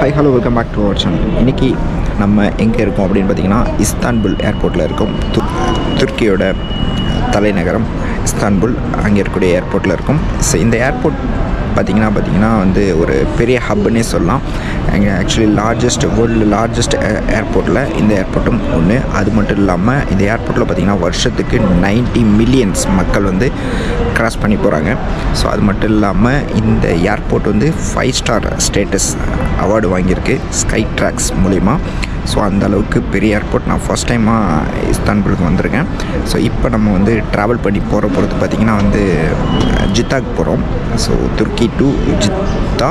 Hi hello welcome back to our channel. இன்றைக்கி நம்ம எங்கே இருக்கோம் அப்படின்னு பார்த்திங்கன்னா இஸ்தான்புல் ஏர்போர்ட்டில் இருக்கோம். துருக்கியோட தலைநகரம் இஸ்தான்புல், அங்கே இருக்கக்கூடிய ஏர்போர்ட்டில் இருக்கும். ஸோ இந்த ஏர்போர்ட் பார்த்திங்கன்னா வந்து ஒரு பெரிய ஹப்புன்னே சொல்லலாம். அங்கே ஆக்சுவலி வேர்ல்டு லார்ஜஸ்ட் ஏர்போர்ட்டில் இந்த ஏர்போர்ட்டும் ஒன்று. அது மட்டும் இல்லாமல் இந்த ஏர்போர்ட்டில் பார்த்திங்கன்னா வருஷத்துக்கு 90 மில்லியன்ஸ் மக்கள் வந்து கிராஸ் பண்ணி போகிறாங்க. ஸோ அது மட்டும் இல்லாமல் இந்த ஏர்போர்ட் வந்து 5 ஸ்டார் ஸ்டேட்டஸ் அவார்டு வாங்கியிருக்கு ஸ்கை ட்ராக்ஸ் மூலிமா. ஸோ அந்த அளவுக்கு பெரிய ஏர்போர்ட். நான் ஃபஸ்ட் டைமாக இஸ்தான்புலுக்கு வந்திருக்கேன். ஸோ இப்போ நம்ம வந்து ட்ராவல் பண்ணி பொறுத்து பார்த்திங்கன்னா வந்து ஜித்தாக்கு போகிறோம். So Turkey to Jeddah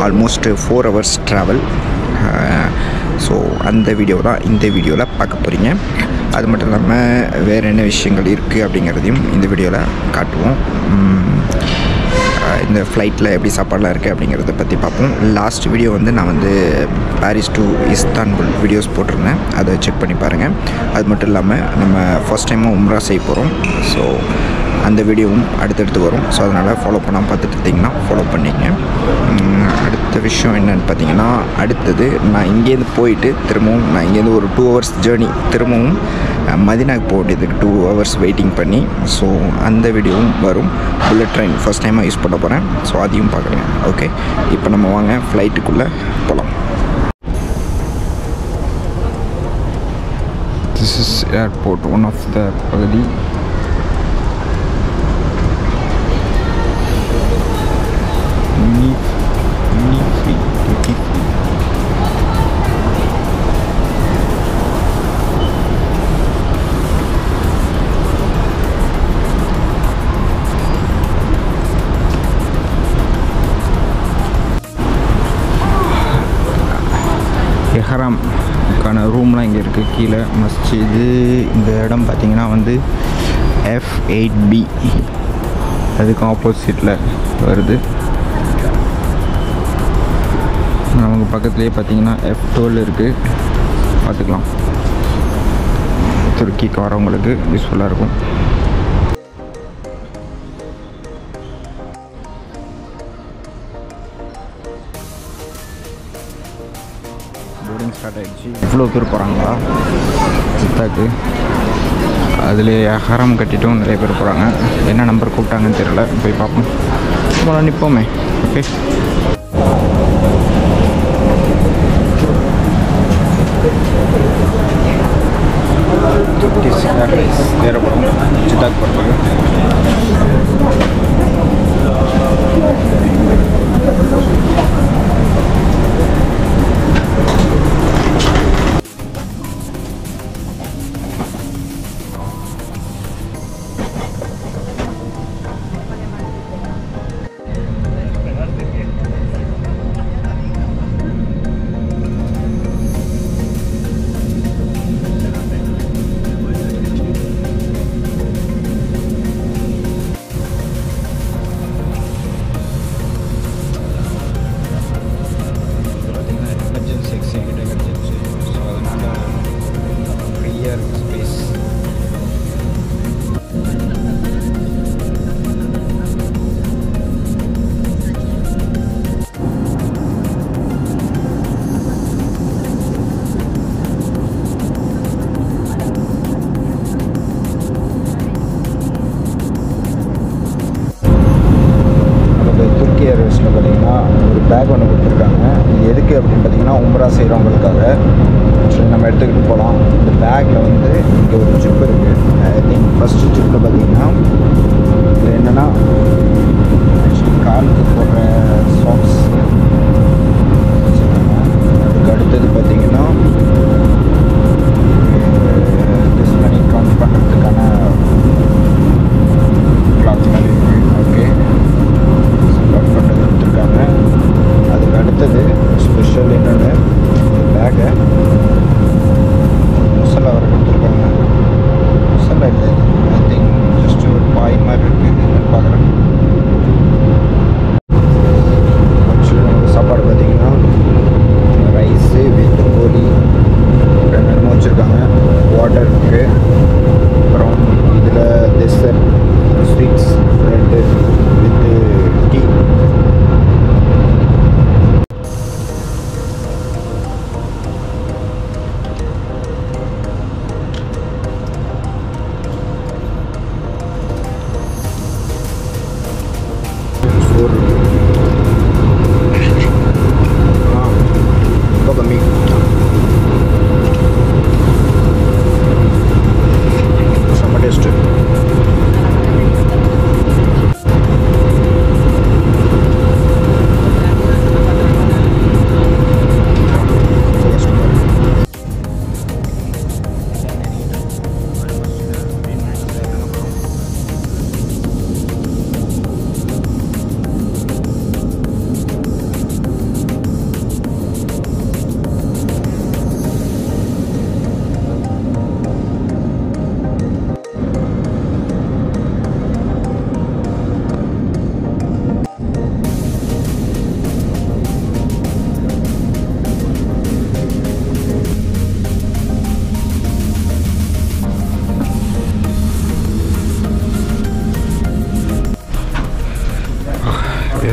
almost 4 hours travel. So அந்த வீடியோ தான் இந்த வீடியோவில் பார்க்க போகிறீங்க. அது மட்டும் இல்லாமல் வேறு என்ன விஷயங்கள் இருக்குது அப்படிங்கிறதையும் இந்த வீடியோவில் காட்டுவோம். இந்த ஃப்ளைட்டில் எப்படி சாப்பாடெலாம் இருக்குது அப்படிங்கிறத பற்றி பார்ப்போம். லாஸ்ட் வீடியோ வந்து நான் வந்து பாரிஸ் டு இஸ்தான்புல் வீடியோஸ் போட்டிருந்தேன், அதை செக் பண்ணி பாருங்கள். அது மட்டும் இல்லாமல் நம்ம ஃபஸ்ட் டைமாக உம்ரா செய்ய போகிறோம். ஸோ அந்த வீடியோவும் அடுத்தடுத்து வரும். ஸோ அதனால் ஃபாலோ பண்ணாமல் பார்த்துட்டு இருந்தீங்கன்னா ஃபாலோ பண்ணிக்கங்க. அடுத்த விஷயம் என்னென்னு பார்த்தீங்கன்னா, அடுத்தது நான் இங்கேருந்து போயிட்டு திரும்பவும் நான் இங்கேருந்து ஒரு 2 hours ஜேர்னி திரும்பவும் மதினாக்கு போக வேண்டியதுக்கு 2 hours வெயிட்டிங் பண்ணி. ஸோ அந்த வீடியோவும் வரும். புல்லட் ட்ரெயின் ஃபஸ்ட் டைமாக யூஸ் பண்ண போகிறேன். ஸோ அதையும் பார்க்குறேன். ஓகே, இப்போ நம்ம வாங்க ஃப்ளைட்டுக்குள்ளே போகலாம். This is airport, one of the பகுதி. எஹராம்க்கான ரூம்லாம் இங்கே இருக்குது. கீழே மஸ்ஜிது. இந்த இடம் பார்த்திங்கன்னா வந்து F8B, அதுக்கு ஆப்போசிட்டில் வருது. நமக்கு பக்கத்துலேயே பார்த்திங்கன்னா F12 இருக்குது. பார்த்துக்கலாம். துருக்கிக்கு வரவங்களுக்கு யூஸ்ஃபுல்லாக இருக்கும். போர்டிங் ஸ்டார்ட் ஆகிடுச்சு. இவ்வளோ பேர் போகிறாங்களா ஜித்தாக்கு? அதுலேயே ஹரம் கட்டிட்டும் நிறைய பேர் போகிறாங்க. என்ன நம்பர் கூப்பிட்டாங்கன்னு தெரியல, போய் பார்ப்போம். போனால் நிற்போமே. ஓகே, வேறு போகிறோம் ஜித்தாக்கு போகிறதுக்கு. ஏர்வேஸில் பார்த்திங்கன்னா ஒரு பேக் ஒன்று கொடுத்துருக்காங்க. இது எதுக்கு அப்படின்னு பார்த்திங்கன்னா உம்ரா செய்கிறவங்களுக்காக. ஆக்சுவலி நம்ம எடுத்துக்கிட்டு போகலாம். இந்த பேக்கில் வந்து இங்கே ஒரு ஜிப் இருக்குது. ஐ திங்க் ஃபஸ்ட்டு ஜிப்பில் பார்த்திங்கன்னா இது என்னென்னா ஆக்சுவலி காலுக்கு போடுற சாக்ஸ். அதுக்கு அடுத்தது பார்த்திங்கன்னா டிஸ் மணி கவுண்ட் பண்ணுறதுக்கான கிளாத் மாதிரி இருக்குது. ஓகே, கட் பண்ணுறது கொடுத்துருக்காங்க. அதுக்கு அடுத்தது ஸ்பெஷல் என்னென்னு பேக்கை முசல்லா வர கொடுத்துருக்காங்க. முசல்லா இல்லை, ஐ திங்க் ஜஸ்ட் ஒரு பாய் மாதிரி இருக்குது. என்னென்னு பார்க்குறேன். ஆக்சுவலி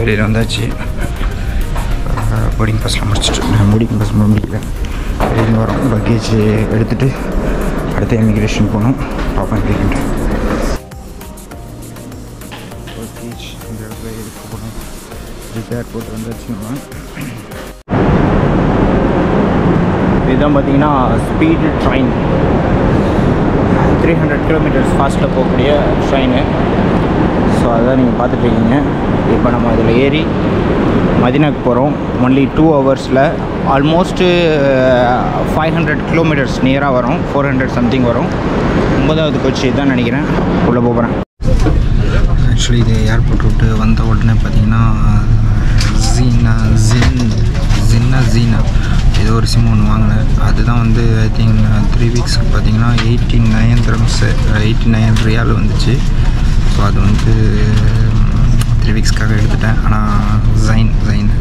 வெளியில் வந்தாச்சு. போர்டிங் பாஸ்லாம் முடிச்சுட்டு போர்டிங் பாஸ் முடிக்கல. வெளியில் வரோம். லக்கேஜ் எடுத்துகிட்டு அடுத்த இமிக்ரேஷன் போகணும். பார்ப்போம் எப்படின்ட்டு. லக்கேஜ் இந்த இடத்துல எடுக்க போகணும். ஏர்போர்ட் வந்தாச்சு. இதுதான் பார்த்தீங்கன்னா ஸ்பீடு ட்ரெயின், 300 கிலோமீட்டர்ஸ் ஃபாஸ்ட்டில் போகக்கூடிய ட்ரெயின். ஸோ அதுதான் நீங்கள் பார்த்துட்ருக்கீங்க. இப்போ நம்ம அதில் ஏறி மதினாக்கு போகிறோம். ஒன்லி 2 ஹவர்ஸில் ஆல்மோஸ்ட்டு 500 கிலோமீட்டர்ஸ் நியராக வரும். 400 சம்திங் வரும். 9வது கோச்சு தான் நினைக்கிறேன். உள்ளே போகிறேன். ஆக்சுவலி இது ஏர்போர்ட் விட்டு வந்த உடனே பார்த்தீங்கன்னா ஜீனா ஏதோ ஒரு சிம் ஒன்று வாங்கினேன். அதுதான் வந்து ஐ திங்க் 3 வீக்ஸ்க்கு பார்த்தீங்கன்னா 89 dirhams 89 ரியால் வந்துச்சு. ஸோ அது வந்து 3 வீக்ஸ்க்காக எடுத்துட்டேன். ஆனால்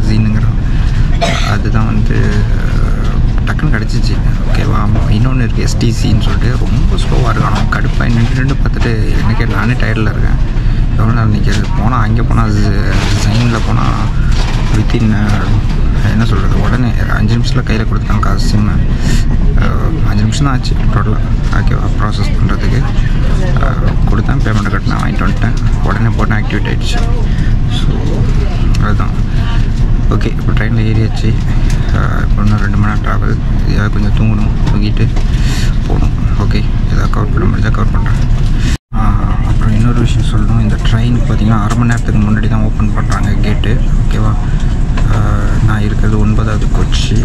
ஜீனுங்கிற அதுதான் வந்து டக்குன்னு கிடச்சிச்சு. ஓகேவா? இன்னொன்று இருக்குது எஸ்டிசின்னு சொல்லிட்டு, ரொம்ப ஸ்லோவாக இருக்கணும். கடுப்பாக நின்று பார்த்துட்டு எனக்கே நானே டயர்டில் இருக்கேன். எவ்வளோ நேரம் நிற்கிறது? போனால் அங்கே போனால் ஜைனில் போனால் வித்தின் என்ன சொல்கிறது, உடனே 5 நிமிஷத்தில் கையில் கொடுத்துட்டாங்க காசு. சிம்மு 5 நிமிஷம் தான் ஆச்சு டோட்டலாக. ஓகேவா? ப்ராசஸ் பண்ணுறதுக்கு கொடுத்தேன். பேமெண்ட்டை கட்டினேன், வாங்கிட்டு வந்துட்டேன். உடனே போட்டேன், ஆக்டிவேட் ஆகிடுச்சு. ஸோ அதுதான். ஓகே, இப்போ ட்ரெயினில் ஏறியாச்சு. இப்போ இன்னும் 2 மணி நேரம் ட்ராவல். ஏதாவது கொஞ்சம் தூங்கிட்டு போகணும். ஓகே, எதாவது கவர் பண்ண முடிஞ்சால் கவர் பண்ணுறேன். அப்புறம் இன்னொரு விஷயம் சொல்லணும். இந்த ட்ரெயினுக்கு பார்த்திங்கன்னா 1/2 மணி நேரத்துக்கு முன்னாடி தான் ஓப்பன் பண்ணுறாங்க கேட்டு. ஓகேவா? நான் இருக்கிறது 9வது கோச்சு.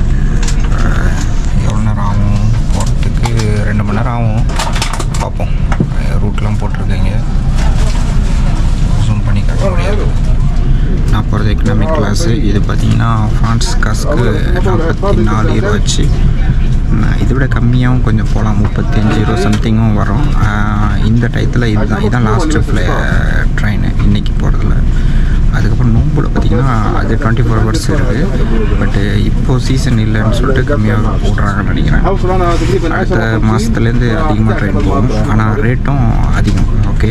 எவ்வளோ நேரம் ஆகும் போகிறதுக்கு? 2 மணி நேரம் ஆகும். பார்ப்போம். ரூட்லாம் போட்டிருக்கீங்க, ஜூம் பண்ணி காட்ட முடியாது. நான் போகிறது எக்கனாமிக் கிளாஸு. இது பார்த்திங்கன்னா ஃப்ரான்ஸ் காசுக்கு 44 யூரோ ஆச்சு. இதை விட கம்மியாகவும் கொஞ்சம் போகலாம், 35 யூரோ சம்திங்கும் வரும். இந்த டயத்தில் இதுதான் லாஸ்ட்டு ட்ரெயின் இன்றைக்கி போகிறதுல. அதுக்கப்புறம் நோம்பில் பார்த்திங்கன்னா அது 24 ஹவர்ஸ் இருக்குது. பட்டு இப்போது சீசன் இல்லைன்னு சொல்லிட்டு கம்மியாக போடுறாங்கன்னு நினைக்கிறேன். அடுத்த மாதத்துலேருந்து அதிகமாக ட்ரெயின் போகும். ஆனால் ரேட்டும் அதிகம். ஓகே.